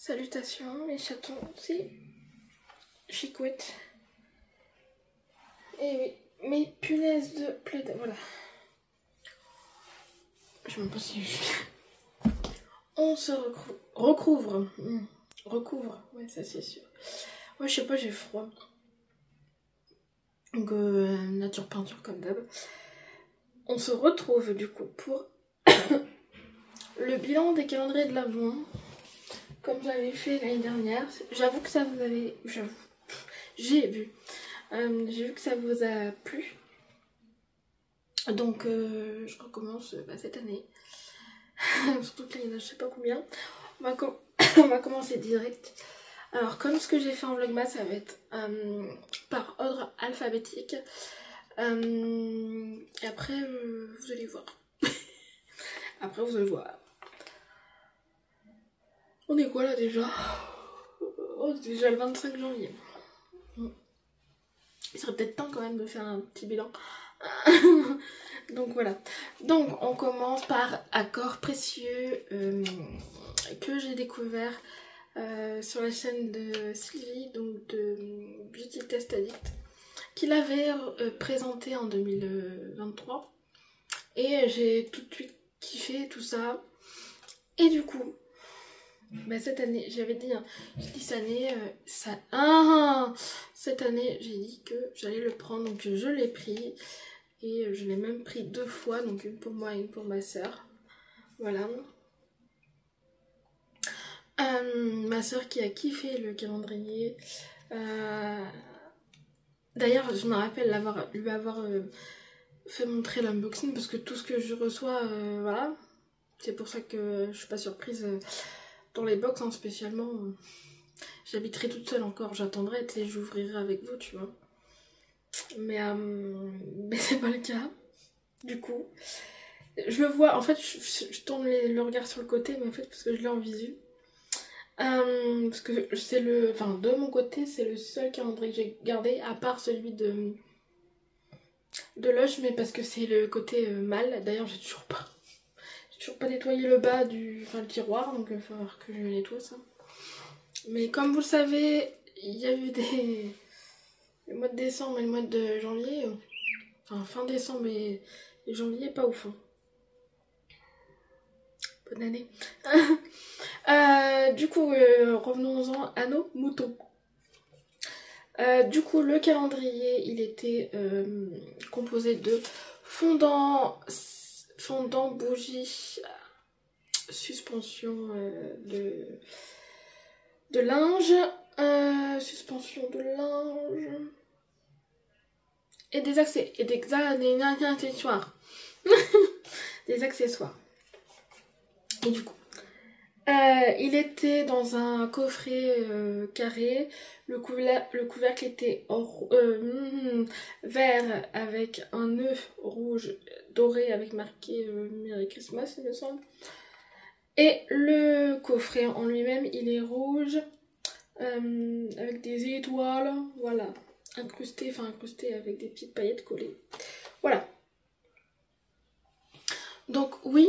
Salutations mes chatons, c'est Chicouette. Et oui, mes punaises de plaid, voilà. Je sais même pas si je... On se recouvre. Recouvre, ouais, ça c'est sûr. Ouais, je sais pas, j'ai froid. Donc, nature peinture comme d'hab. On se retrouve du coup pour le bilan des calendriers de l'Avent. Comme j'avais fait l'année dernière. J'avoue que ça vous avait... J'ai vu que ça vous a plu. Donc, je recommence cette année. Surtout que là, il y en a je sais pas combien. On va commencer direct. Alors, comme ce que j'ai fait en vlogmas, ça va être par ordre alphabétique. Et après, vous allez voir. Après, vous allez voir. On est quoi là déjà? Oh, c'est déjà le 25 janvier. Il serait peut-être temps quand même de faire un petit bilan. Donc voilà. Donc on commence par Accord Précieux que j'ai découvert sur la chaîne de Sylvie, donc de Beauty Test Addict, qu'il avait présenté en 2023. Et j'ai tout de suite kiffé tout ça. Et du coup, cette année, j'avais dit, cette année, j'ai dit que j'allais le prendre, donc je l'ai pris. Et je l'ai même pris 2 fois, donc une pour moi et une pour ma soeur. Voilà. Ma soeur qui a kiffé le calendrier. D'ailleurs, je me rappelle lui avoir fait montrer l'unboxing parce que tout ce que je reçois, voilà. C'est pour ça que je suis pas surprise dans les box, hein, spécialement. J'habiterai toute seule encore, j'attendrai et j'ouvrirai avec vous, tu vois. Mais c'est pas le cas, du coup. Je le vois, en fait, je tourne le regard sur le côté, mais en fait, parce que je l'ai en visu. Parce que c'est de mon côté, c'est le seul calendrier que j'ai gardé, à part celui de Lush, mais parce que c'est le côté mâle. D'ailleurs, j'ai toujours pas nettoyé le bas le tiroir, donc il va falloir que je nettoie ça. Mais comme vous le savez, il y a eu le mois de décembre et le mois de janvier, enfin fin décembre et janvier, pas ouf. Hein. Bonne année. Du coup, revenons-en à nos moutons. Du coup, le calendrier, il était composé de fondant, bougie, suspension de linge, suspension de linge et des accessoires. Des accessoires. Et du coup, il était dans un coffret carré. Le couvercle était vert avec un nœud rouge doré avec marqué Merry Christmas, il me semble. Et le coffret en lui-même, il est rouge avec des étoiles, voilà, incrusté avec des petites paillettes collées. Voilà. Donc oui,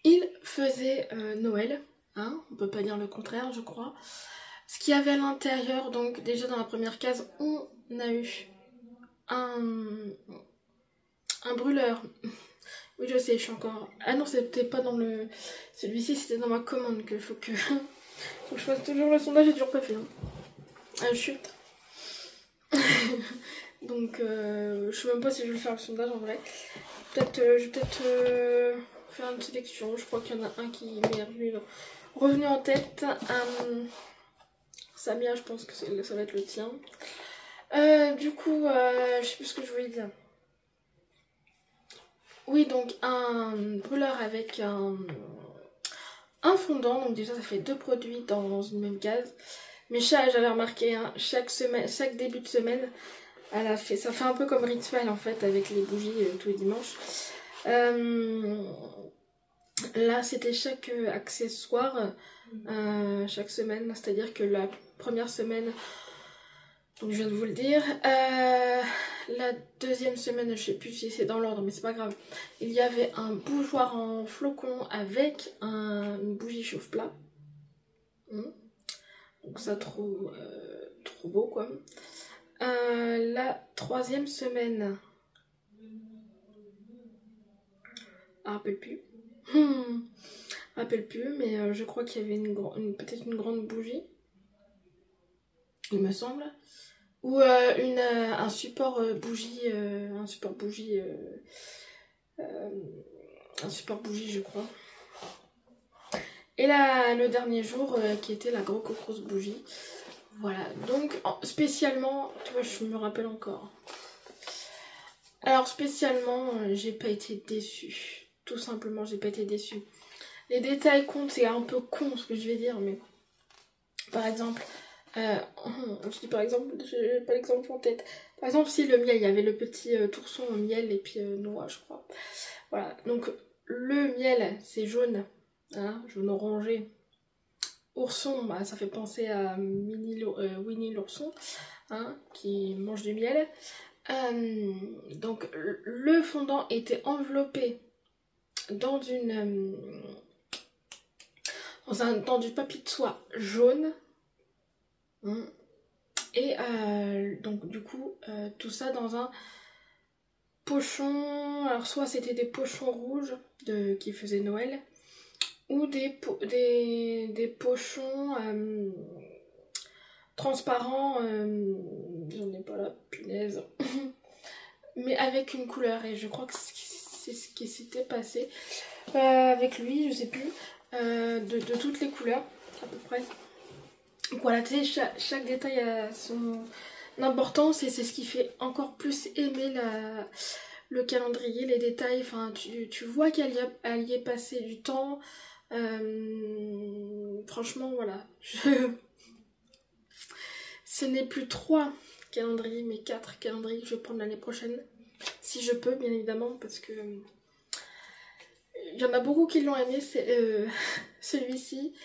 il faisait Noël, hein, on peut pas dire le contraire, je crois. Ce qu'il y avait à l'intérieur, donc déjà dans la première case, on a eu un brûleur. Oui, je sais, je suis encore... Ah non, c'était pas dans le... Celui-ci, c'était dans ma commande qu'il faut que... faut que je fasse toujours le sondage, j'ai toujours pas fait. Hein. Chut. Donc, je sais même pas si je vais faire le sondage en vrai. Je vais peut-être faire une sélection. Je crois qu'il y en a un qui m'est revenu en tête. Samia, je pense que ça va être le tien. Du coup, je sais plus ce que je voulais dire. Oui, donc un brûleur avec un fondant. Donc déjà, ça fait 2 produits dans une même case. Mais j'avais remarqué, hein, chaque début de semaine, ça fait un peu comme rituel en fait, avec les bougies tous les dimanches. Là, c'était chaque accessoire chaque semaine, c'est-à-dire que la première semaine, donc je viens de vous le dire, la deuxième semaine, je sais plus si c'est dans l'ordre, mais c'est pas grave, il y avait un bougeoir en flocon avec une bougie chauffe-plat. Donc ça, trop beau, quoi. La 3e semaine. Rappelle plus. Rappelle plus, mais je crois qu'il y avait peut-être une grande bougie. Il me semble. Ou un support bougie. Un support bougie, je crois. Et là, le dernier jour, qui était la grosse bougie. Voilà, donc spécialement, tu vois, je me rappelle encore. Alors spécialement, j'ai pas été déçue. Tout simplement, j'ai pas été déçue. Les détails comptent, c'est un peu con ce que je vais dire, mais par exemple, je dis par exemple, j'ai pas l'exemple en tête. Par exemple, si le miel, il y avait le petit tourson au miel et puis noix, je crois. Voilà, donc le miel, c'est jaune, hein, jaune orangé. Ourson, bah, ça fait penser à Winnie l'ourson, hein, qui mange du miel. Donc le fondant était enveloppé dans dans du papier de soie jaune. Et donc du coup tout ça dans un pochon. Alors soit c'était des pochons rouges qui faisaient Noël, ou des pochons transparents, j'en ai pas là, punaise, mais avec une couleur, et je crois que c'est ce qui s'était passé avec lui, je sais plus, de toutes les couleurs à peu près. Donc voilà, tu sais, chaque détail a son importance, et c'est ce qui fait encore plus aimer le calendrier, les détails. Enfin, tu vois qu'elle y est passé du temps. Franchement, voilà. Ce n'est plus 3 calendriers, mais 4 calendriers que je vais prendre l'année prochaine. Si je peux, bien évidemment, parce que il y en a beaucoup qui l'ont aimé, celui-ci.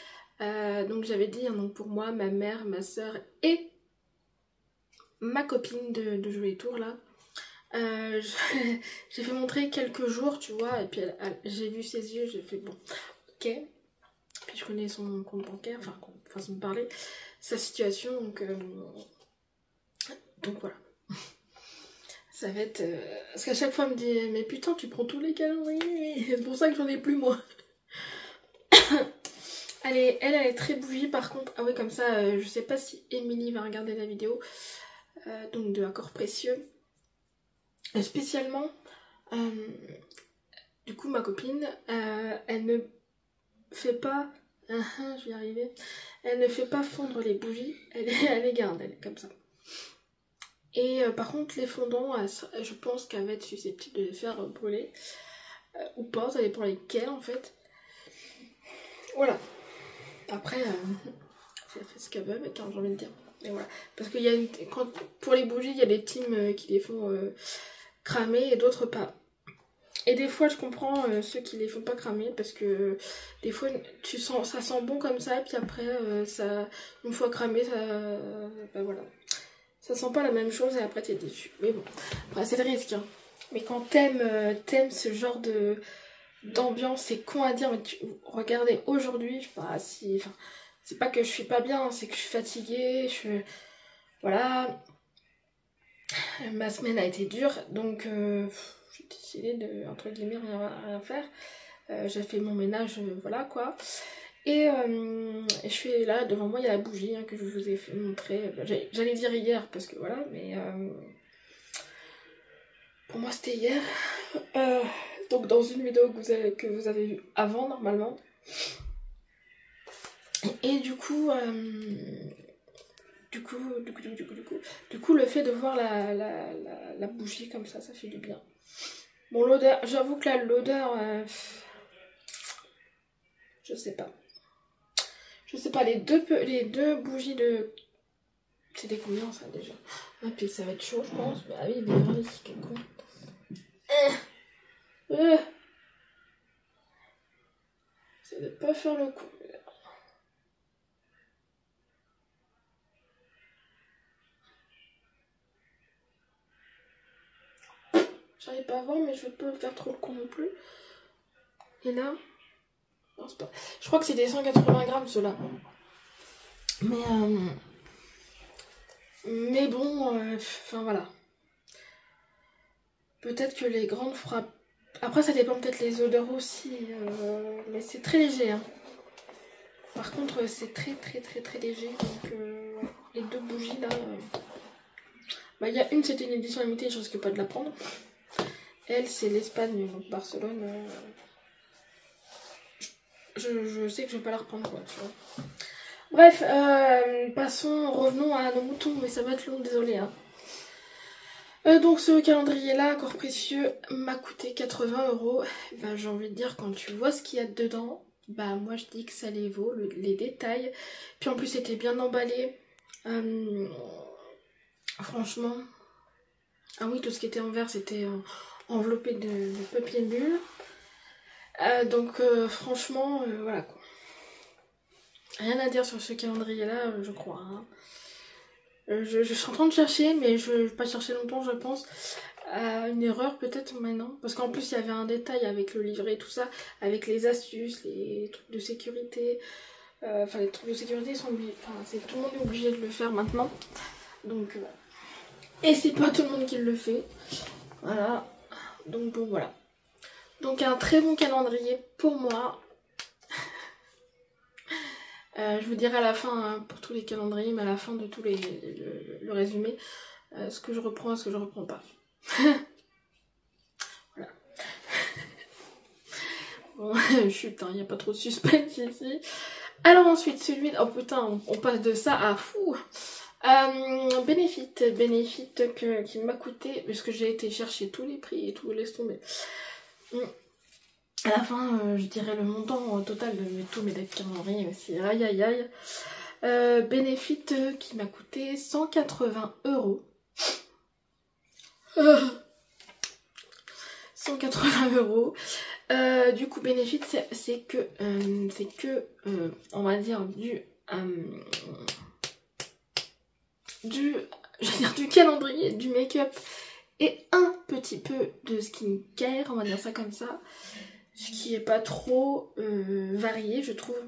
Donc j'avais dit, hein, donc pour moi, ma mère, ma soeur et ma copine de jouer les tours là. J'ai fait montrer quelques jours, tu vois, et puis j'ai vu ses yeux, j'ai fait bon, ok. Puis je connais son compte bancaire, enfin, façon de parler, sa situation, donc voilà. Ça va être... Parce qu'à chaque fois, elle me dit, mais putain, tu prends tous les calendriers, c'est pour ça que j'en ai plus, moi. Elle est très bougie, par contre. Ah oui, comme ça, je sais pas si Émilie va regarder la vidéo, donc de Accords Précieux. Spécialement, du coup, ma copine, elle ne fait pas... je vais y arriver. Elle ne fait pas fondre les bougies, elle les garde, elle, comme ça. Et par contre, les fondants, je pense qu'elle va être susceptible de les faire brûler. Ou pas, ça dépend lesquels en fait. Voilà. Après, elle fait ce qu'elle veut avec, hein, j'ai envie de dire. Et voilà. Parce qu'il y a pour les bougies, il y a des teams qui les font cramer et d'autres pas. Et des fois, je comprends ceux qui les font pas cramer, parce que des fois, ça sent bon comme ça, et puis après, une fois cramé, ben voilà. Ça sent pas la même chose et après t'es déçu. Mais bon, après c'est le risque. Hein. Mais quand t'aimes ce genre d'ambiance, c'est con à dire, mais regardez, aujourd'hui, je sais pas si... Enfin, c'est pas que je suis pas bien, c'est que je suis fatiguée, voilà. Ma semaine a été dure, donc j'ai décidé de, entre guillemets, rien faire. J'ai fait mon ménage, voilà quoi. Et je fais là, devant moi, il y a la bougie, hein, que je vous ai fait montrer. J'allais dire hier, parce que voilà, mais pour moi c'était hier. Donc dans une vidéo que vous avez vue avant, normalement. Et du coup, le fait de voir la bougie comme ça fait du bien. Bon, l'odeur, j'avoue que là, l'odeur, je sais pas. Je sais pas, les deux bougies de... C'était combien ça déjà? Ah, puis ça va être chaud, je pense. Bah oui, il est vrai ici, quel con. C'est de pas faire le con. J'arrive pas à voir, mais je veux pas faire trop le con non plus. Et là, non, c'est pas... Je crois que c'est des 180 grammes ceux-là. Mais bon, enfin voilà. Peut-être que les grandes frappes. Après, ça dépend peut-être les odeurs aussi. Mais c'est très léger. Hein. Par contre, c'est très très très très léger. Donc, les deux bougies là. Bah, il y a une, c'était une édition limitée, je risque pas de la prendre. Elle, c'est l'Espagne, donc Barcelone. Je sais que je vais pas la reprendre, quoi, tu vois. Bref, passons, revenons à nos moutons, mais ça va être long, désolé. Hein. Donc ce calendrier-là, corps précieux, m'a coûté 80 €. Bah, j'ai envie de dire, quand tu vois ce qu'il y a dedans, bah moi je dis que ça les vaut, les détails. Puis en plus, c'était bien emballé. Franchement. Ah oui, tout ce qui était en verre, c'était enveloppé de papier bulle. Donc franchement, voilà quoi. Rien à dire sur ce calendrier-là, je crois. Hein. Je suis en train de chercher, mais je vais pas chercher longtemps, je pense. Une erreur peut-être maintenant. Parce qu'en plus, il y avait un détail avec le livret et tout ça, avec les astuces, les trucs de sécurité. Enfin, les trucs de sécurité sont obligés. Enfin, tout le monde est obligé de le faire maintenant. Donc, et c'est pas tout le monde qui le fait. Voilà. Donc, bon, voilà. Donc, un très bon calendrier pour moi. Je vous dirai à la fin hein, pour tous les calendriers, mais à la fin de tout le résumé, ce que je reprends et ce que je reprends pas. Voilà. Bon, chut, il n'y a pas trop de suspense ici. Alors ensuite, celui... Oh putain, on passe de ça à fou. Benefit qui m'a coûté, parce que j'ai été chercher tous les prix et tout, laisse tomber. À la fin, je dirais le montant total de tous mes dettes calendriers aussi. Aïe aïe aïe. Benefit qui m'a coûté 180 €. 180 €. Du coup, Benefit, c'est que, on va dire, du calendrier, du make-up et un petit peu de skincare, on va dire ça comme ça. Ce qui est pas trop varié, je trouve.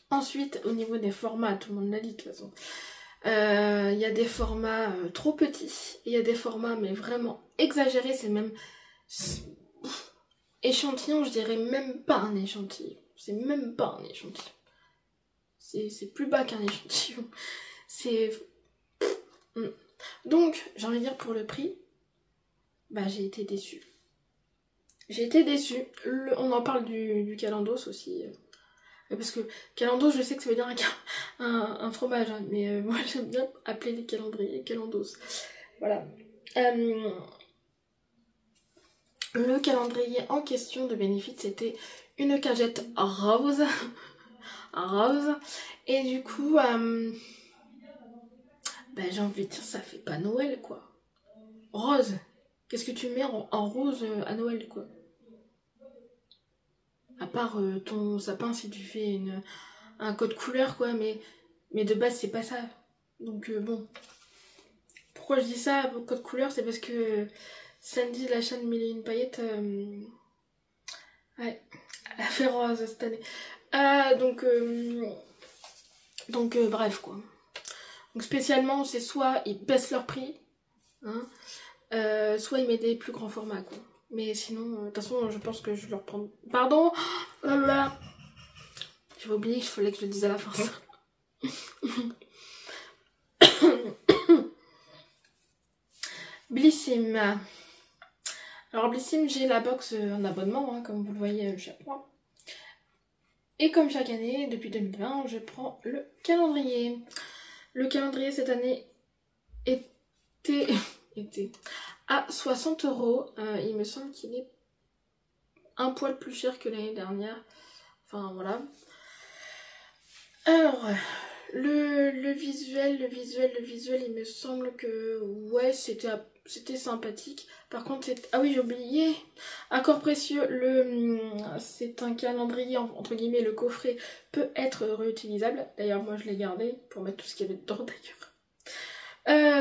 Ensuite, au niveau des formats, tout le monde l'a dit de toute façon. Il y a des formats trop petits, il y a des formats mais vraiment exagérés, c'est même échantillon, je dirais même pas un échantillon. C'est même pas un échantillon. C'est plus bas qu'un échantillon. C'est... Donc, j'ai envie de dire pour le prix, bah j'ai été déçue. J'ai été déçue. On en parle du Calendos aussi. Parce que Calendos, je sais que ça veut dire un fromage, hein, mais moi j'aime bien appeler les calendriers Calendos. Voilà. Le calendrier en question de Benefit, c'était une cagette rose. Rose. Et du coup, bah, j'ai envie de dire, ça fait pas Noël, quoi. Rose. Qu'est-ce que tu mets en rose à Noël, quoi? À part ton sapin si tu fais un code couleur, quoi, mais de base, c'est pas ça. Donc, bon. Pourquoi je dis ça, code couleur? C'est parce que Sandy, la chaîne Mille et une paillettes, ouais, elle a fait rose cette année. Donc, bref, quoi. Donc, spécialement, c'est soit ils baissent leur prix, hein, soit ils mettent des plus grands formats, quoi. Mais sinon, de toute façon, je pense que je vais leur prendre... Pardon. Oh là là. J'avais oublié qu'il fallait que je le dise à la fin. Blissim. Alors Blissim, j'ai la box en abonnement, hein, comme vous le voyez chaque mois. Et comme chaque année, depuis 2020, je prends le calendrier. Le calendrier cette année était à 60 €. Il me semble qu'il est un poil plus cher que l'année dernière. Enfin voilà. Alors, le visuel, il me semble que ouais, c'était sympathique. Par contre, ah oui, j'ai oublié. Accord précieux, c'est un calendrier, entre guillemets, le coffret peut être réutilisable. D'ailleurs, moi, je l'ai gardé pour mettre tout ce qu'il y avait dedans, d'ailleurs.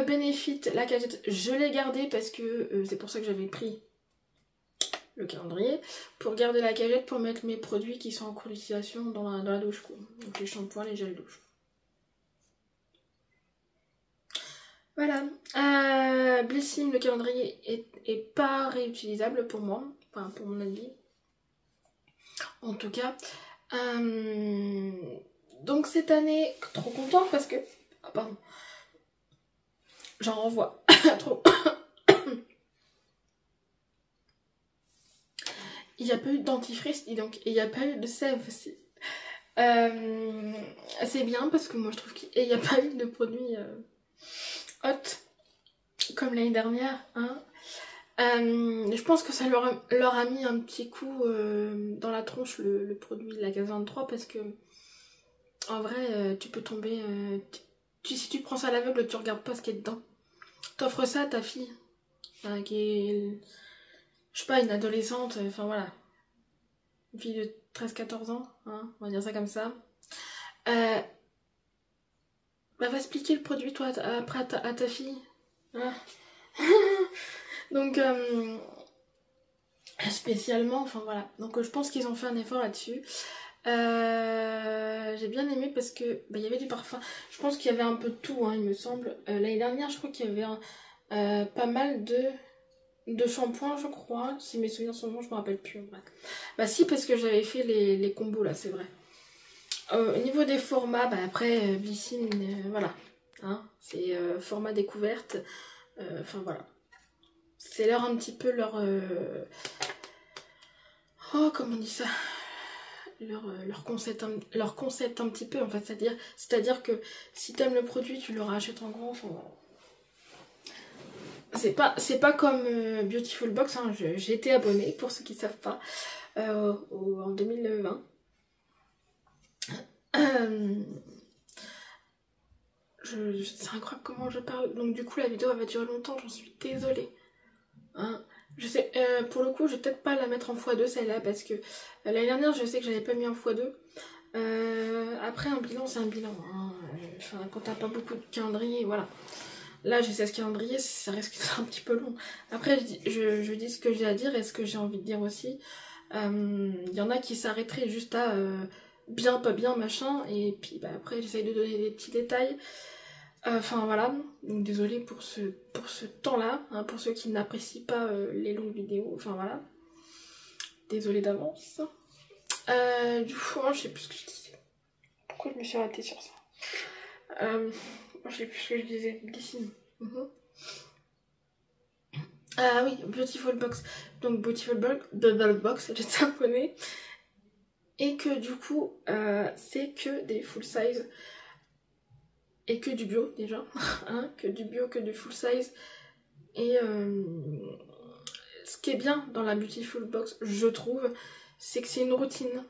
Benefit, la cagette, je l'ai gardée parce que c'est pour ça que j'avais pris le calendrier, pour garder la cagette pour mettre mes produits qui sont en cours d'utilisation dans la douche, quoi. Donc les shampoings, les gels douche. Voilà. Blissim, le calendrier est pas réutilisable pour moi. Enfin, pour mon avis. En tout cas. Donc cette année, trop contente parce que... Oh, pardon. J'en renvoie. Trop. Il n'y a pas eu de dentifrice, dis donc. Et il n'y a pas eu de sève aussi. C'est bien parce que moi je trouve qu'il n'y a pas eu de produits hot comme l'année dernière. Hein. Je pense que ça leur a mis un petit coup dans la tronche le produit de la case 23 parce que en vrai tu peux tomber... si tu prends ça à l'aveugle, tu regardes pas ce qu'il y a dedans. T'offres ça à ta fille qui est... Je sais pas, une adolescente, enfin voilà. Une fille de 13-14 ans, hein, on va dire ça comme ça. Bah va expliquer le produit toi après à ta fille. Hein. Donc spécialement, enfin voilà. Donc je pense qu'ils ont fait un effort là-dessus. J'ai bien aimé parce que bah, y avait du parfum. Je pense qu'il y avait un peu de tout, hein, il me semble. L'année dernière, je crois qu'il y avait pas mal de shampoings, je crois. Si mes souvenirs sont bons, je me rappelle plus. En vrai. Bah si, parce que j'avais fait les combos là, c'est vrai. Au niveau des formats, bah après, Blissim, voilà. Hein, c'est format découverte. Enfin voilà. C'est leur un petit peu leur... Oh, comment on dit ça, leur concept un petit peu en fait. C'est-à-dire que si t'aimes le produit, tu le rachètes en gros. Enfin, voilà. C'est pas comme Beautiful Box, hein. J'ai été abonnée, pour ceux qui ne savent pas, en 2020. C'est incroyable comment je parle. Donc du coup la vidéo elle va durer longtemps, j'en suis désolée. Hein. Je sais, pour le coup je vais peut-être pas la mettre en x2 celle-là parce que l'année dernière je sais que j'avais pas mis en x2. Après un bilan c'est un bilan. Hein. Enfin, quand t'as pas beaucoup de calendrier, voilà. Là j'ai 16 calendriers, ça risque d'être un petit peu long. Après je dis ce que j'ai à dire et ce que j'ai envie de dire aussi. Y en a qui s'arrêteraient juste à bien, pas bien, machin. Et puis bah, après j'essaye de donner des petits détails. Enfin voilà, donc désolée pour ce temps-là, hein, pour ceux qui n'apprécient pas les longues vidéos, enfin voilà. Désolée d'avance. Du coup, moi, je sais plus ce que je disais. Pourquoi je me suis arrêtée sur ça je sais plus ce que je disais. Blissim. Ah oui, Beautiful Box. Donc Beautiful Box, j'étais abonnée. Et que du coup, c'est que des full size. Et que du bio déjà. Hein, que du bio, que du full size. Et ce qui est bien dans la Beautiful Box, je trouve, c'est que c'est une routine.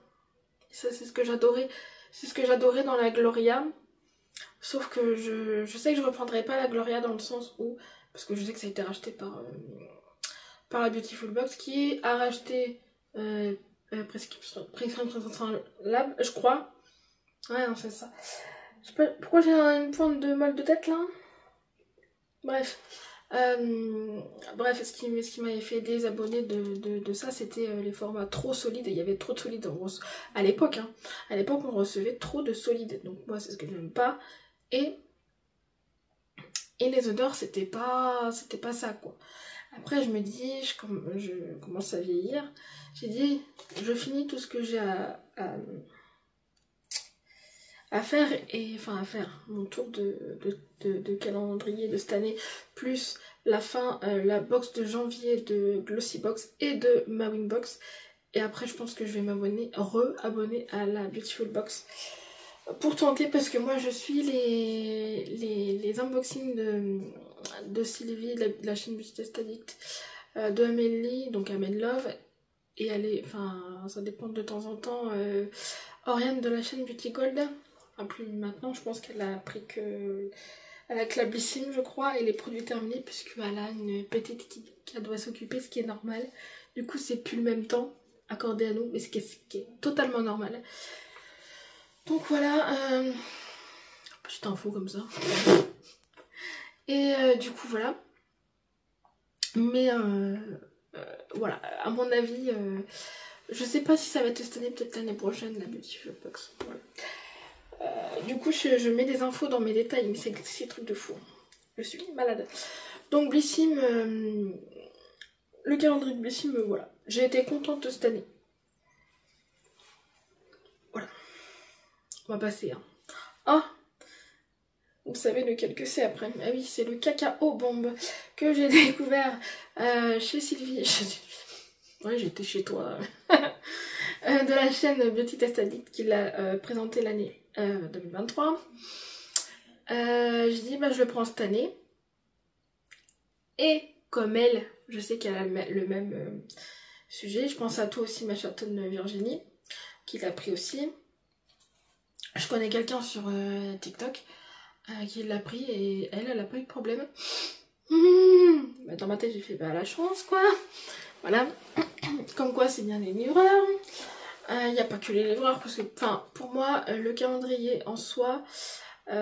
Ça, c'est ce que j'adorais. C'est ce que j'adorais dans la Gloria. Sauf que je sais que je reprendrai pas la Gloria dans le sens où... Parce que je sais que ça a été racheté par la Beautiful Box, qui a racheté Prescription Lab, je crois. Ouais, non, c'est ça. Je sais pas pourquoi j'ai une pointe de mal de tête là. Bref. Bref, ce qui m'avait fait désabonner de ça, c'était les formats trop solides. Il y avait trop de solides à l'époque. Hein. À l'époque, on recevait trop de solides. Donc moi, c'est ce que j'aime pas. Et les odeurs, c'était pas ça, quoi. Après, je me dis, je commence à vieillir. J'ai dit, je finis tout ce que j'ai à faire, mon tour de calendrier de cette année, plus la la box de janvier de Glossy Box et de Mawin Box. Et après, je pense que je vais re-abonner à la Beautiful Box pour tenter, parce que moi je suis les unboxings de Sylvie, de la chaîne Beauty Test Addict, de Amélie, donc Amen Love, et ça dépend de temps en temps, Oriane de la chaîne Beauty Gold. Enfin, plus maintenant, je pense qu'elle a pris que... Elle a que la Blissim, je crois, et les produits terminés, puisqu'elle a une petite qui doit s'occuper, ce qui est normal. Du coup, c'est plus le même temps accordé à nous, mais ce qui est totalement normal. Donc voilà, petite info comme ça. Et du coup, voilà. Mais voilà, à mon avis, je sais pas si ça va être cette année, peut-être l'année prochaine, la Beautiful Box. Voilà. Du coup, je mets des infos dans mes détails, mais c'est des trucs de fou. Je suis malade. Donc Blissim, le calendrier de Blissim, voilà. J'ai été contente cette année. Voilà. On va passer. Hein. Ah, vous savez lequel que c'est après. Ah oui, c'est le cacao bombe que j'ai découvert chez Sylvie. Ouais, j'étais chez toi. De la chaîne Beauty Test Addict qui l'a présenté l'année 2023. J'ai dit, bah, je le prends cette année. Et comme elle, je sais qu'elle a le même sujet. Je pense à toi aussi, ma chatonne Virginie, qui l'a pris aussi. Je connais quelqu'un sur TikTok qui l'a pris et elle a pas eu de problème. Bah, dans ma tête, j'ai fait bah la chance quoi. Voilà. Comme quoi, c'est bien les livreurs. Il n'y a pas que les livreurs parce que, enfin, pour moi, le calendrier en soi, il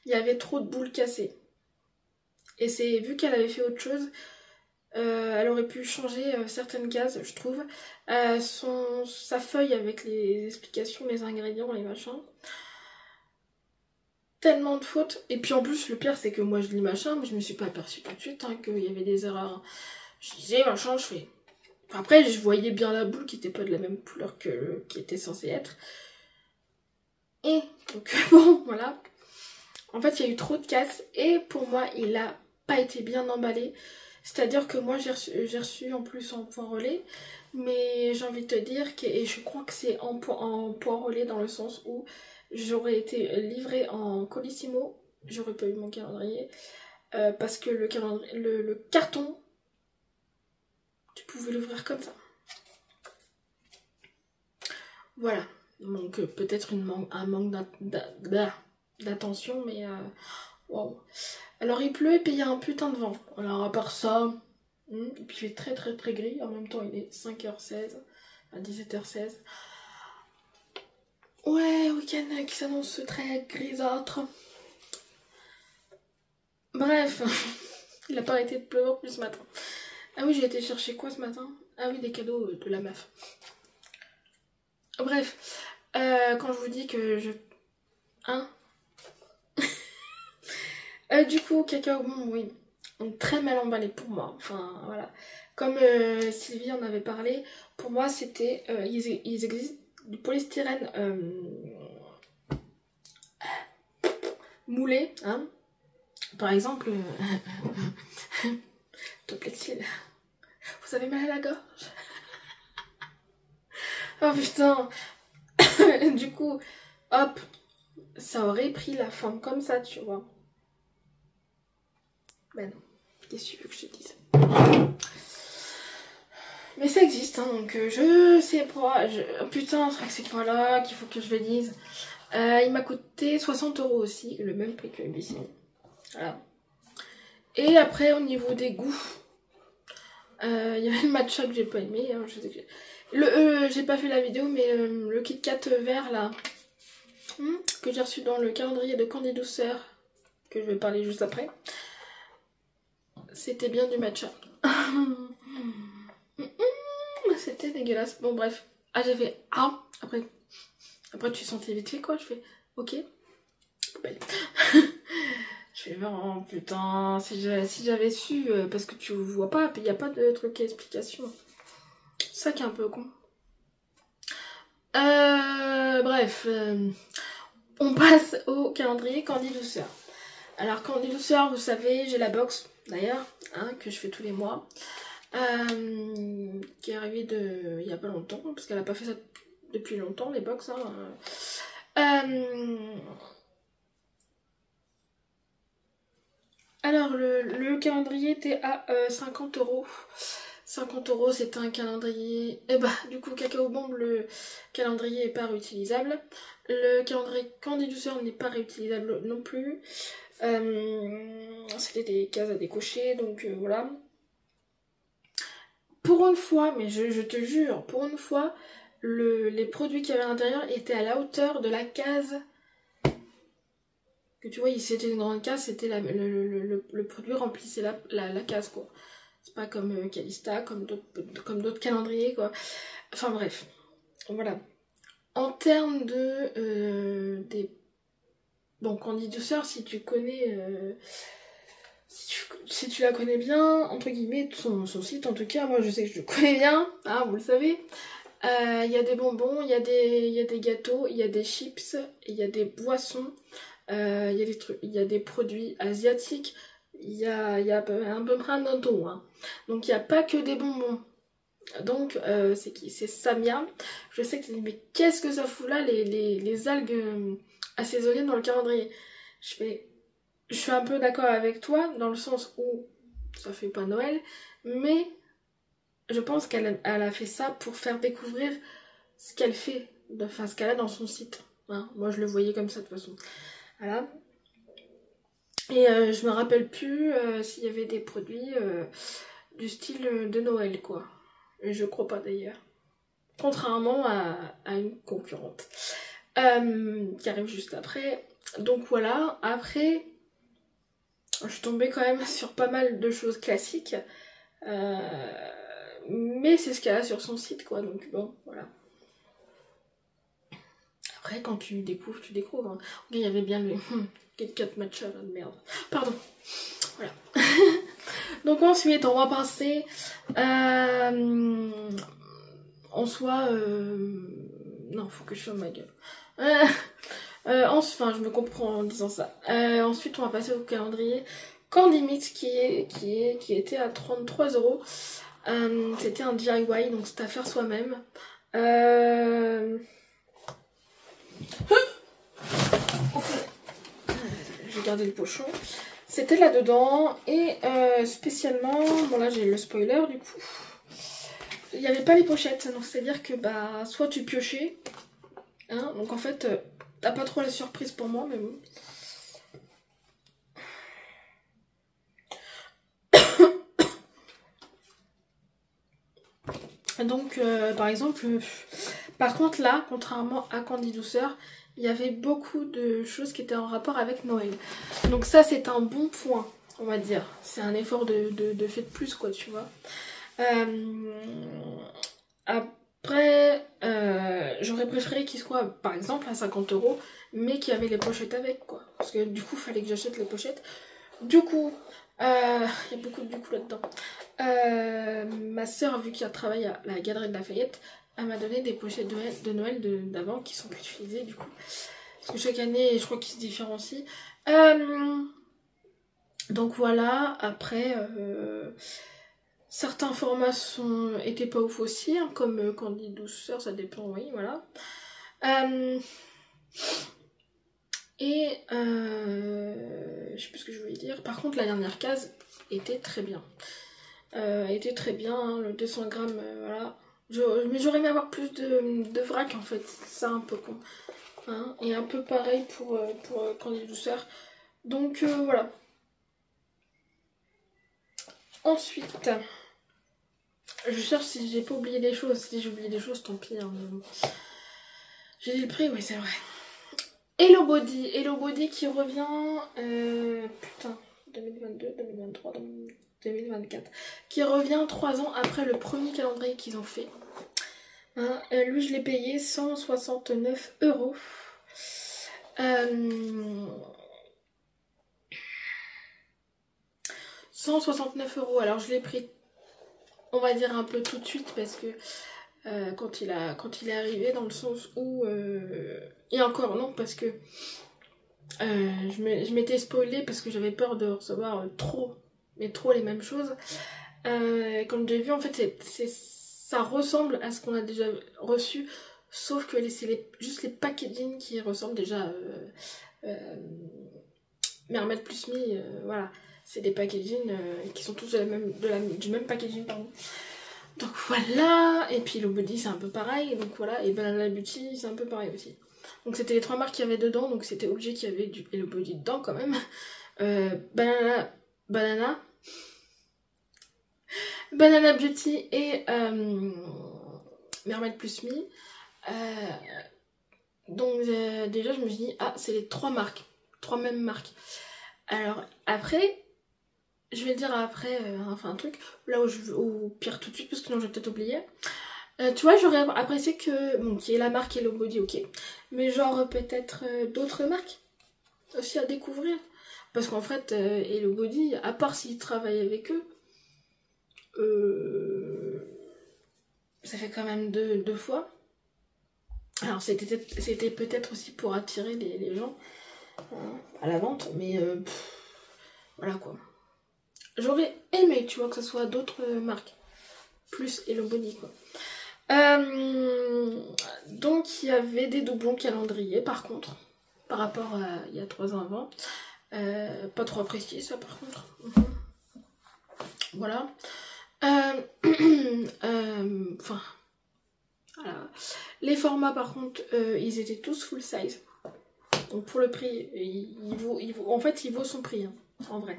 y avait trop de boules cassées. Et c'est vu qu'elle avait fait autre chose, elle aurait pu changer certaines cases, je trouve. Sa feuille avec les explications, les ingrédients, les machins. Tellement de fautes. Et puis en plus, le pire, c'est que moi je lis machin, mais je me suis pas aperçue tout de suite hein, qu'il y avait des erreurs. Je disais machin, je fais. Après, je voyais bien la boule qui était pas de la même couleur que qui était censée être. Et donc bon, voilà. En fait, il y a eu trop de casse et pour moi, il a pas été bien emballé. C'est-à-dire que moi, j'ai reçu en plus en point relais, mais j'ai envie de te dire que, et je crois que c'est en point relais dans le sens où j'aurais été livrée en colissimo, j'aurais pas eu mon calendrier, parce que le calendrier, le carton, tu pouvais l'ouvrir comme ça. Voilà, donc peut-être un manque d'attention, mais waouh. Alors il pleut et puis il y a un putain de vent. Alors à part ça, et puis il fait très très très gris. En même temps il est 5h16 à 17h16. Ouais, week-end qui s'annonce très grisâtre. Bref, il a pas arrêté de pleuvoir plus ce matin. Ah oui, j'ai été chercher quoi ce matin? Ah oui, des cadeaux de la meuf. Bref, quand je vous dis que je... Hein? Du coup, cacao bon, oui. Donc très mal emballé pour moi. Enfin, voilà. Comme Sylvie en avait parlé, pour moi, c'était... ils existent du polystyrène moulé, hein. Par exemple... Top Plexil. Vous avez mal à la gorge? Oh putain. Du coup, hop, ça aurait pris la forme comme ça, tu vois. Ben non, qu'est-ce que tu veux que je te dise? Mais ça existe, hein, donc je sais pas. Putain, c'est vrai que c'est pas là qu'il faut que je le dise. Il m'a coûté 60 € aussi, le même prix que ici. Voilà. Et après, au niveau des goûts, il y avait le matcha que j'ai pas aimé. Hein, je sais que j'ai pas fait la vidéo, mais le Kit Kat vert là, que j'ai reçu dans le calendrier de Candy Douceur, que je vais parler juste après, c'était bien du matcha. C'était dégueulasse. Bon, bref. Ah, j'ai fait ah. Après, tu sentais vite fait quoi. Je fais ok. Poubelle. Je fais oh putain. Si j'avais su, parce que tu vois pas, il n'y a pas de truc à explication. C'est ça qui est un peu con. Bref. On passe au calendrier Candy Douceur. Alors, Candy Douceur, vous savez, j'ai la box d'ailleurs, hein, que je fais tous les mois. Qui est arrivée il y a pas longtemps, parce qu'elle a pas fait ça depuis longtemps, les box. Hein. Alors, le calendrier était à 50 €. 50 €, c'était un calendrier... Et bah, du coup, Cacao Bombe, le calendrier est pas réutilisable. Le calendrier Candy Douceur n'est pas réutilisable non plus. C'était des cases à décocher, donc voilà. Pour une fois, mais je te jure, pour une fois, les produits qu'il y avait à l'intérieur étaient à la hauteur de la case. Que tu vois, c'était une grande case, c'était le produit remplissait la case, quoi. C'est pas comme Calista, comme d'autres calendriers, quoi. Enfin bref, voilà. En termes de Donc Candy Douceur, si tu connais... si tu la connais bien, entre guillemets, son site en tout cas, moi je sais que je le connais bien, hein, vous le savez. Il y a des bonbons, il y a des gâteaux, il y a des chips, il y a des boissons, il y a des trucs, il y a des produits asiatiques, il y a un peu près un tout, hein. Donc il n'y a pas que des bonbons. Donc c'est qui? C'est Samia. Je sais que tu dis mais qu'est-ce que ça fout là les algues assaisonnées dans le calendrier? Je suis un peu d'accord avec toi dans le sens où ça fait pas Noël, mais je pense qu'elle a fait ça pour faire découvrir ce qu'elle fait, enfin ce qu'elle a dans son site. Hein, moi je le voyais comme ça de toute façon. Voilà. Et je me rappelle plus s'il y avait des produits du style de Noël quoi. Et je crois pas d'ailleurs. Contrairement à une concurrente qui arrive juste après. Donc voilà, après je suis tombée quand même sur pas mal de choses classiques. Mais c'est ce qu'elle a sur son site quoi, donc bon, voilà. Après quand tu découvres, tu découvres. Hein. Il y avait bien le Kit Kat matcha là, de merde. Pardon. Voilà. Donc ensuite on va passer en soi non, faut que je ferme ma gueule. Enfin, je me comprends en disant ça. Ensuite, on va passer au calendrier Candy Mix qui était à 33 €. C'était un DIY, donc c'est à faire soi-même. J'ai gardé le pochon. C'était là-dedans. Et spécialement, bon là j'ai le spoiler du coup. Il n'y avait pas les pochettes, donc c'est-à-dire que bah soit tu piochais, hein, donc en fait t'as pas trop la surprise pour moi, mais bon. Donc par exemple, par contre là, contrairement à Candy Douceur, il y avait beaucoup de choses qui étaient en rapport avec Noël. Donc ça c'est un bon point, on va dire. C'est un effort de fait de plus quoi, tu vois. Après, j'aurais préféré qu'il soit par exemple à 50 €, mais qu'il y avait les pochettes avec quoi. Parce que du coup, il fallait que j'achète les pochettes. Du coup, il y a beaucoup de du coup là-dedans. Ma soeur, vu qu'elle travaille à la Galerie de Lafayette, elle m'a donné des pochettes de Noël d'avant qui sont plus utilisées du coup. Parce que chaque année, je crois qu'ils se différencient. Donc voilà, après, certains formats étaient pas ouf aussi, hein, comme Candy Douceur, ça dépend, oui, voilà. Et je sais plus ce que je voulais dire. Par contre, la dernière case était très bien. Était très bien, hein, le 200 grammes, voilà. Mais j'aurais aimé avoir plus de vrac en fait, c'est ça un peu con. Hein, et un peu pareil pour Candy Douceur. Donc voilà. Ensuite, je cherche si j'ai pas oublié des choses. Si j'ai oublié des choses, tant pis. Hein, mais bon. J'ai dit le prix, oui c'est vrai. Hello Body qui revient, putain, 2022, 2023, 2024, qui revient 3 ans après le premier calendrier qu'ils ont fait. Hein, lui je l'ai payé 169 €. 169 €, alors je l'ai pris, on va dire un peu tout de suite parce que quand il est arrivé, dans le sens où et encore non, parce que je m'étais spoilée parce que j'avais peur de recevoir trop les mêmes choses. Comme j'ai vu, en fait ça ressemble à ce qu'on a déjà reçu, sauf que c'est juste les packaging qui ressemblent déjà. Mermaid plus Me, voilà, c'est des packaging qui sont tous du même packaging, pardon. Donc voilà, et puis Hello Body c'est un peu pareil, donc voilà, et Banana Beauty c'est un peu pareil aussi. Donc c'était les 3 marques qu'il y avait dedans, donc c'était obligé qu'il y avait du Hello Body dedans quand même. Banana Beauty et Mermaid plus Me. Donc déjà je me suis dit, ah c'est les 3 marques, 3 mêmes marques. Alors après, je vais le dire après, enfin un truc, là où je veux, au pire tout de suite, parce que sinon je vais peut-être oublier. Tu vois, j'aurais apprécié que, bon, qu'il y ait la marque Hello Body, ok, mais genre peut-être d'autres marques. aussi à découvrir. Parce qu'en fait, Hello Body, à part s'ils travaillent avec eux, ça fait quand même deux fois. Alors c'était peut-être aussi pour attirer les gens à la vente, mais voilà quoi. J'aurais aimé, tu vois, que ce soit d'autres marques, plus Hello Body quoi. Donc il y avait des doublons calendrier par contre, par rapport à il y a 3 ans avant. Pas trop apprécié ça par contre. Voilà. Enfin. Voilà. Les formats par contre, ils étaient tous full size. Donc pour le prix, en fait il vaut son prix, hein, en vrai.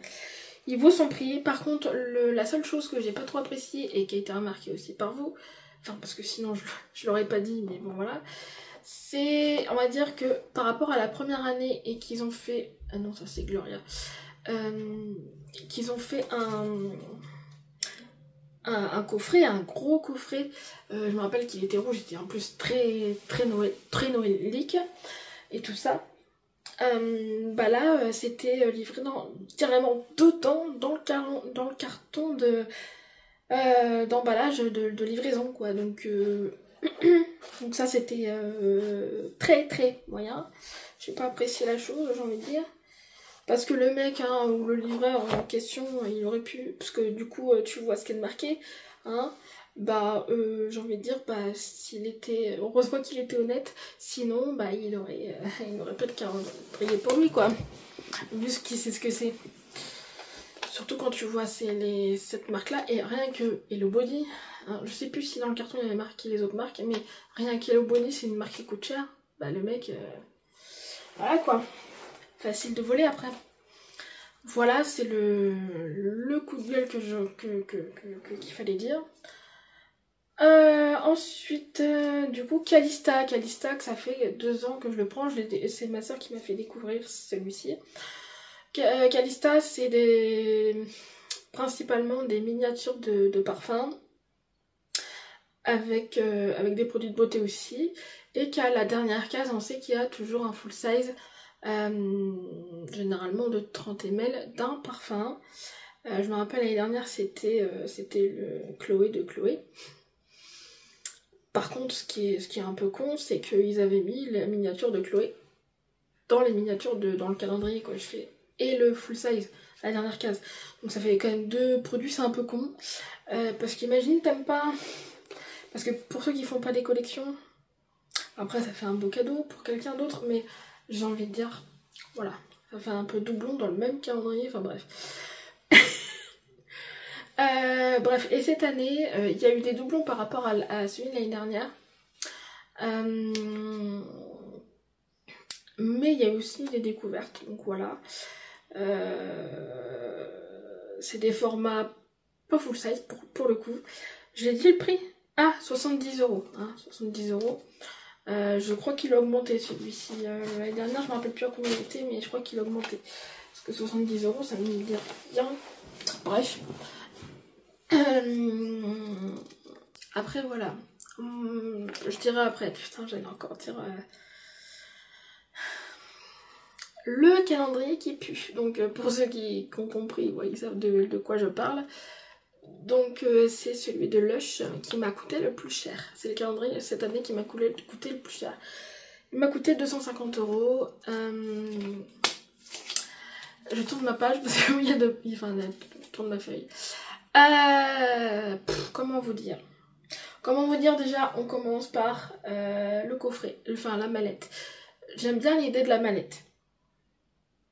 Il vaut son prix. Par contre, la seule chose que j'ai pas trop appréciée et qui a été remarquée aussi par vous, enfin parce que sinon je l'aurais pas dit, mais bon voilà, c'est, on va dire que par rapport à la première année et qu'ils ont fait, ah non ça c'est Gloria, qu'ils ont fait un coffret, un gros coffret, je me rappelle qu'il était rouge, il était en plus très noëlique et tout ça. Bah là c'était livré carrément dedans dans le carton d'emballage de livraison quoi, donc ça c'était très moyen. J'ai pas apprécié la chose, j'ai envie de dire, parce que le mec hein, ou le livreur en question il aurait pu, parce que du coup tu vois ce qui est marqué hein, bah j'ai envie de dire bah heureusement qu'il était honnête, sinon bah il aurait pas de calendrier pour lui quoi, vu ce qu'il sait ce que c'est. Surtout quand tu vois cette marque là, et rien que Hello Body, hein, je sais plus si dans le carton il y avait marqué les autres marques, mais rien qu'Hello Body c'est une marque qui coûte cher, bah le mec voilà quoi, facile de voler après. Voilà, c'est le coup de gueule qu'il fallait dire. Ensuite, du coup, Calista, que ça fait 2 ans que je le prends, c'est ma soeur qui m'a fait découvrir celui-ci. Calista, c'est principalement des miniatures de parfums, avec des produits de beauté aussi, et qu'à la dernière case, on sait qu'il y a toujours un full size, généralement de 30 ml d'un parfum. Je me rappelle l'année dernière c'était le Chloé de Chloé. Par contre ce qui est un peu con, c'est qu'ils avaient mis la miniature de Chloé dans les miniatures dans le calendrier quoi, je fais, et le full size, la dernière case. Donc ça fait quand même 2 produits, c'est un peu con. Parce qu'imagine t'aimes pas, parce que pour ceux qui font pas des collections, après ça fait un beau cadeau pour quelqu'un d'autre, mais j'ai envie de dire, voilà, ça fait un peu doublon dans le même calendrier, enfin bref. Bref, et cette année, il y a eu des doublons par rapport à celui de l'année dernière. Mais il y a eu aussi des découvertes, donc voilà. C'est des formats pas full size pour le coup. J'ai dit le prix. Ah, 70 €. Hein, 70 €. Je crois qu'il a augmenté celui-ci. L'année dernière, je me rappelle plus à combien il était, mais je crois qu'il a augmenté. Parce que 70 €, ça me dit bien. Bref. Après, voilà. Je dirais après. Putain, j'allais encore dire... Le calendrier qui pue. Donc, pour ceux qui ont compris, ouais, ils savent de quoi je parle. Donc c'est celui de Lush qui m'a coûté le plus cher. C'est le calendrier cette année qui m'a coûté le plus cher. Il m'a coûté 250 €. Je tourne ma page parce qu'il y a enfin, je tourne ma feuille. Comment vous dire déjà, on commence par le coffret, enfin la mallette. J'aime bien l'idée de la mallette.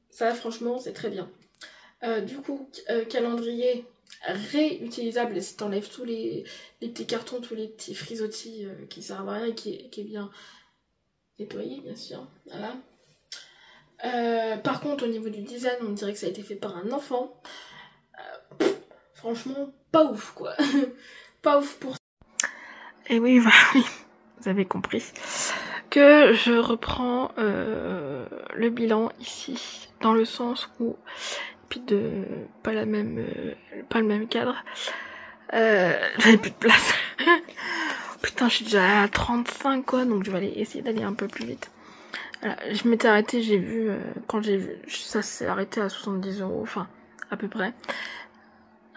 Ça franchement c'est très bien. Du coup, calendrier réutilisable, si t'enlèves tous les petits cartons, tous les petits frisottis qui servent à rien et qui est bien nettoyé bien sûr, voilà. Par contre au niveau du design, on dirait que ça a été fait par un enfant. Franchement pas ouf quoi. Pas ouf pour ça. Et oui, bah oui, vous avez compris que je reprends le bilan ici, dans le sens où puis pas le même cadre. J'avais plus de place. Putain, je suis déjà à 35 quoi, donc je vais essayer d'aller un peu plus vite. Voilà, je m'étais arrêtée, j'ai vu, quand j'ai vu, ça s'est arrêté à 70 €, enfin, à peu près.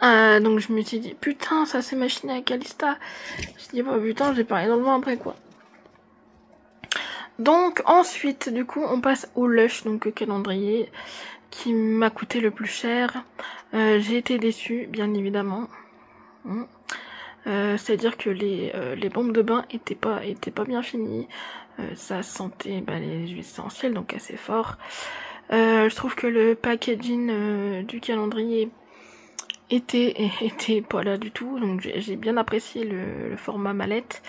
Donc je me suis dit, putain, ça c'est machiné à Calista. Je dit, bah putain, j'ai parlé dans le vent après, quoi. Donc ensuite, du coup, on passe au Lush, donc calendrier, qui m'a coûté le plus cher. J'ai été déçue, bien évidemment. C'est-à-dire que les bombes de bain étaient pas bien finies. Ça sentait les huiles essentielles, donc assez fort. Je trouve que le packaging du calendrier était pas là du tout, donc j'ai bien apprécié le format mallette,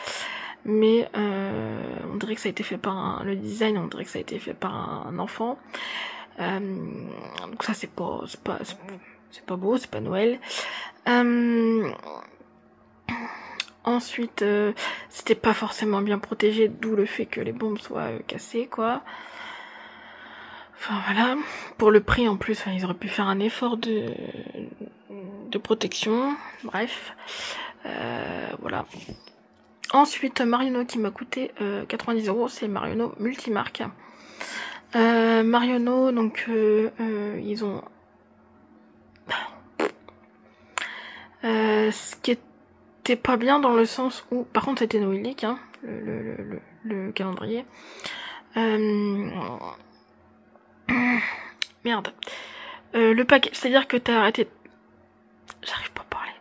mais on dirait que ça a été fait par le design, on dirait que ça a été fait par un enfant. Donc ça c'est pas beau, c'est pas Noël. Ensuite, c'était pas forcément bien protégé, d'où le fait que les bombes soient cassées, quoi. Enfin voilà, pour le prix en plus, ils auraient pu faire un effort de protection, bref, voilà. Ensuite, Marionneau qui m'a coûté 90 €, c'est Marionneau multimarque. Marionneau, donc ils ont ce qui était pas bien dans le sens où, par contre c'était noélique, hein, le calendrier. Merde. Le paquet, c'est-à-dire que t'as arrêté. J'arrive pas à parler.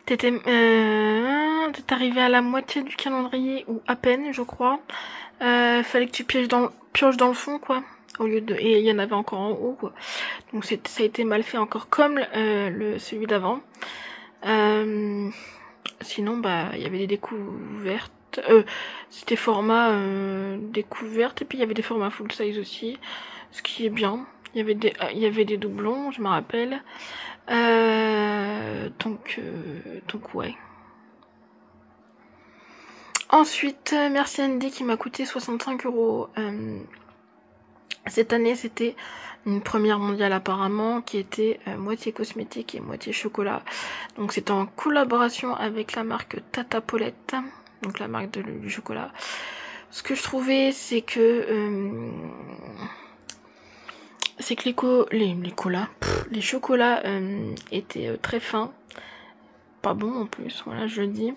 T'es arrivé à la moitié du calendrier, ou à peine, je crois. Fallait que tu pioches dans le fond, quoi. Au lieu de. Et il y en avait encore en haut, quoi. Donc ça a été mal fait encore comme celui d'avant. Sinon, il y avait des découvertes. C'était format découverte, et puis il y avait des formats full size aussi, ce qui est bien. Il y avait des doublons, je me rappelle. Donc ouais. Ensuite, merci Andy qui m'a coûté 65 €. Cette année, c'était une première mondiale apparemment, qui était moitié cosmétique et moitié chocolat. Donc c'était en collaboration avec la marque Tata Paulette, donc la marque du chocolat. Ce que je trouvais, c'est que les chocolats étaient très fins, pas bons en plus, voilà, je le dis.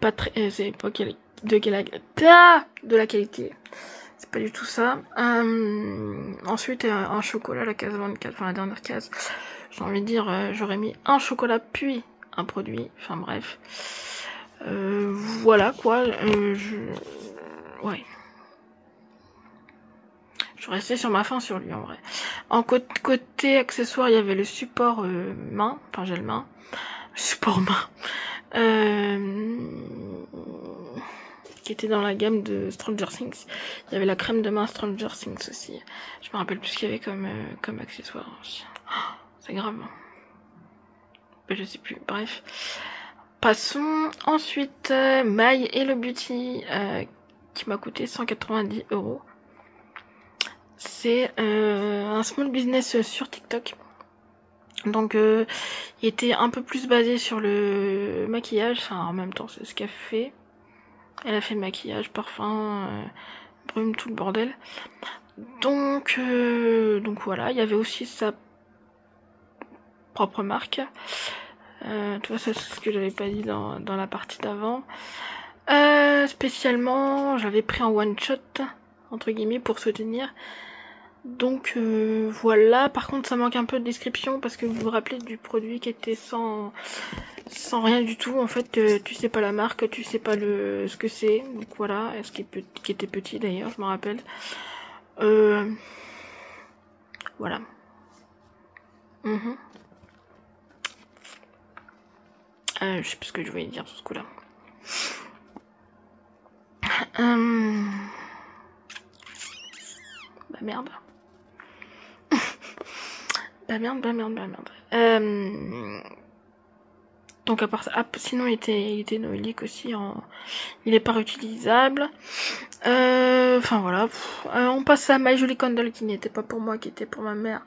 Pas très, c'est pas de la qualité. C'est pas du tout ça. Ensuite, un chocolat, la case 24, enfin la dernière case. J'ai envie de dire, j'aurais mis un chocolat puis un produit. Enfin bref. Voilà quoi. Ouais. Je suis restée sur ma faim sur lui en vrai. En côté accessoire, il y avait le support main, enfin gel main. Support main. Qui était dans la gamme de Stranger Things. Il y avait la crème de main Stranger Things aussi. Je me rappelle plus ce qu'il y avait comme accessoire. Oh, c'est grave. Mais je sais plus. Bref. Passons. Ensuite, My Hello Beauty qui m'a coûté 190 €. C'est un small business sur TikTok. Donc il était un peu plus basé sur le maquillage, enfin en même temps c'est ce qu'elle fait. Elle a fait maquillage, parfum, brume, tout le bordel. Donc voilà, il y avait aussi sa propre marque. Tu vois, ça c'est ce que j'avais pas dit dans la partie d'avant. Spécialement, j'avais pris un one shot entre guillemets pour soutenir. Donc voilà, par contre ça manque un peu de description parce que vous vous rappelez du produit qui était sans rien du tout, en fait tu sais pas la marque, tu sais pas ce que c'est, donc voilà, ce qui était petit d'ailleurs, je me rappelle. Voilà. Je sais plus ce que je voulais dire sur ce coup là. Bah merde. Bah merde. Donc à part ça, sinon il était noélique aussi, il est pas réutilisable. Enfin voilà. On passe à My Jolie Candle qui n'était pas pour moi, qui était pour ma mère.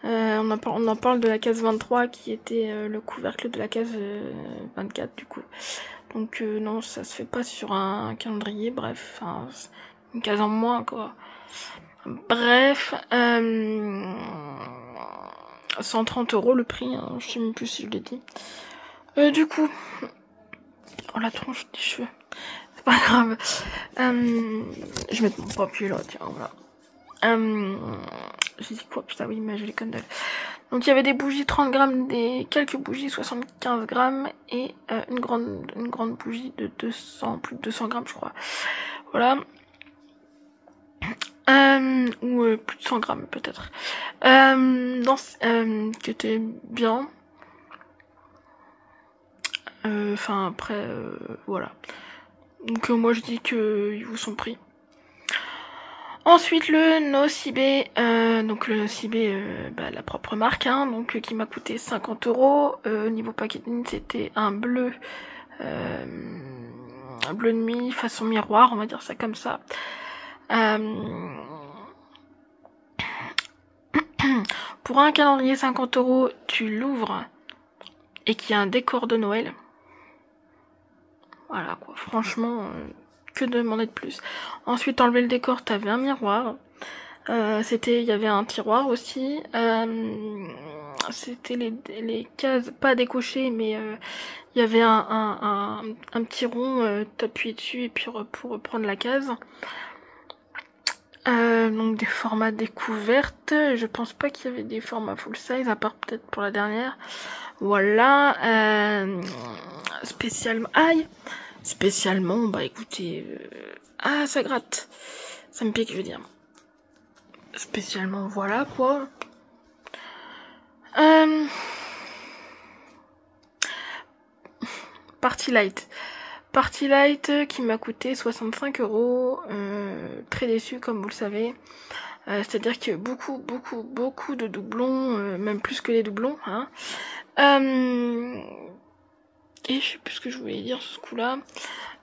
On en parle de la case 23 qui était le couvercle de la case 24 du coup. Donc non, ça se fait pas sur un calendrier, bref, enfin, une case en moins, quoi. Bref, 130 € le prix, hein, je sais même plus si je l'ai dit. Du coup, oh la tronche des cheveux, c'est pas grave. Je vais mettre mon papier là, tiens, voilà. J'ai dit quoi? Putain, oui, mais je les connais. Donc il y avait des bougies 30 grammes, quelques bougies 75 grammes et une grande bougie de 200, plus de 200 grammes, je crois. Voilà. Ou plus de 100 grammes peut-être. Qui était bien. Enfin après, voilà. Donc moi je dis qu'ils vous sont pris. Ensuite le Nocibé, donc le Nocibé, la propre marque, hein, donc qui m'a coûté 50 €. Niveau packaging c'était un bleu de nuit façon miroir, on va dire ça comme ça. Pour un calendrier 50 €, tu l'ouvres et qu'il y a un décor de Noël. Voilà quoi, franchement, que demander de plus. Ensuite, enlever le décor, t'avais un miroir. Il y avait un tiroir aussi. C'était les cases pas décochées, mais il y avait un petit rond, t'appuies dessus et puis pour reprendre la case. Donc des formats découvertes, je pense pas qu'il y avait des formats full size, à part peut-être pour la dernière. Voilà, spécialement, bah écoutez, ça gratte, ça me pique, je veux dire. Spécialement, voilà quoi. Party Light qui m'a coûté 65 €, très déçu comme vous le savez. C'est-à-dire qu'il y a beaucoup de doublons, même plus que les doublons, hein. Et je sais plus ce que je voulais dire sur ce coup-là.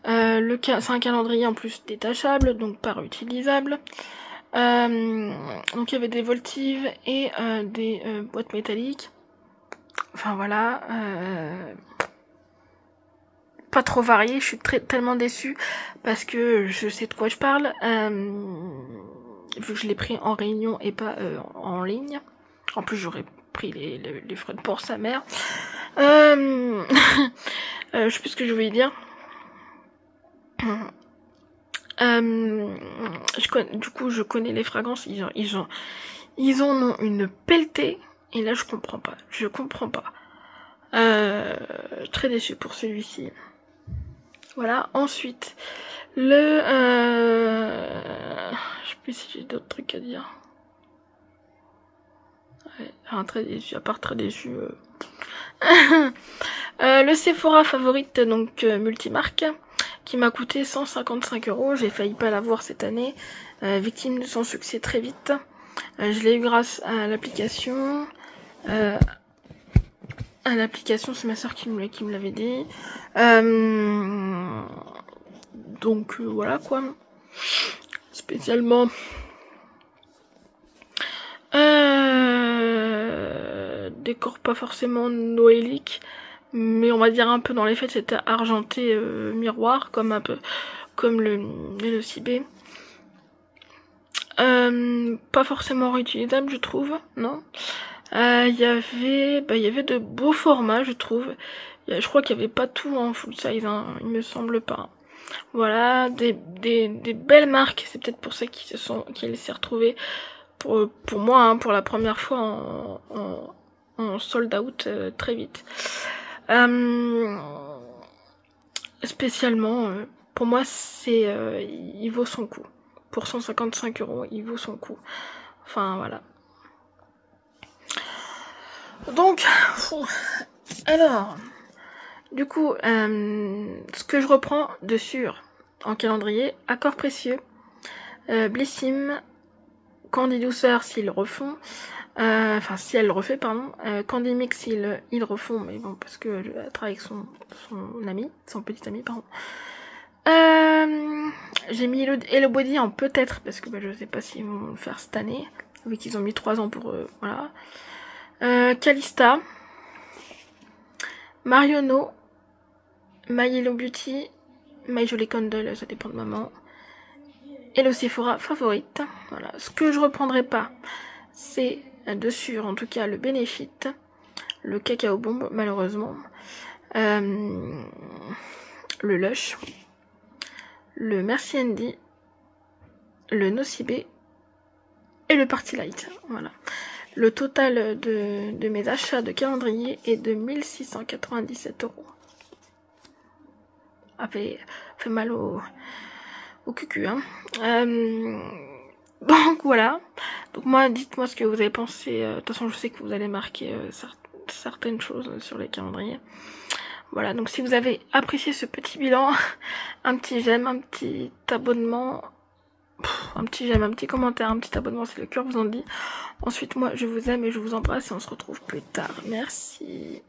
C'est un calendrier en plus détachable, donc pas réutilisable. Donc il y avait des voltives et des boîtes métalliques. Enfin voilà. Pas trop varié, je suis tellement déçue parce que je sais de quoi je parle. Vu que je l'ai pris en réunion et pas en ligne. En plus j'aurais pris les frais de port sa mère. Je sais plus ce que je voulais dire. Du coup je connais les fragrances, ils en ont une pelletée et là je comprends pas. Très déçue pour celui-ci. Voilà, ensuite je sais plus si j'ai d'autres trucs à dire. Ouais, très déçu, à part très déçu. Le Sephora Favorite, donc multimarque, qui m'a coûté 155 €. J'ai failli pas l'avoir cette année, victime de son succès très vite. Je l'ai eu grâce à l'application. C'est ma soeur qui me l'avait dit. Donc voilà quoi. Spécialement. Décor pas forcément noélique, mais on va dire un peu dans les fêtes, c'était argenté miroir, comme un peu comme le Nocibé. Pas forcément réutilisable, je trouve, non. Il y avait de beaux formats, je trouve. Je crois qu'il y avait pas tout en full size, hein, il me semble pas. Voilà, des belles marques, c'est peut-être pour ça qu'ils s'est retrouvés pour moi, hein, pour la première fois en sold out très vite. Spécialement, pour moi, il vaut son coup. Pour 155 €, il vaut son coup. Enfin, voilà. Donc, alors, du coup, ce que je reprends dessus en calendrier, Accord Précieux, Blissim, Candy Douceur s'ils le refont, enfin si elle le refait pardon, Candy Mix ils le refont, mais bon parce que elle travaille avec son petit ami pardon. J'ai mis Hello Body en peut-être parce que je sais pas s'ils vont le faire cette année, vu qu'ils ont mis 3 ans pour voilà. Calista, Marionneau, My Hello Beauty, My Jolie Candle, ça dépend de maman. Et le Sephora favorite. Voilà. Ce que je reprendrai pas, c'est dessus, en tout cas, le Benefit, le Cacao Bombe, malheureusement, le Lush, le Merci Andy, le Nocibé et le Party Light. Voilà. Le total de mes achats de calendrier est de 1697 €. Ça fait mal au cucu, hein. Donc voilà. Donc moi, dites-moi ce que vous avez pensé. De toute façon, je sais que vous allez marquer certaines choses sur les calendriers. Voilà, donc si vous avez apprécié ce petit bilan, un petit j'aime, un petit abonnement, un petit j'aime, un petit commentaire, un petit abonnement si le cœur vous en dit. Ensuite, moi, je vous aime et je vous embrasse et on se retrouve plus tard. Merci.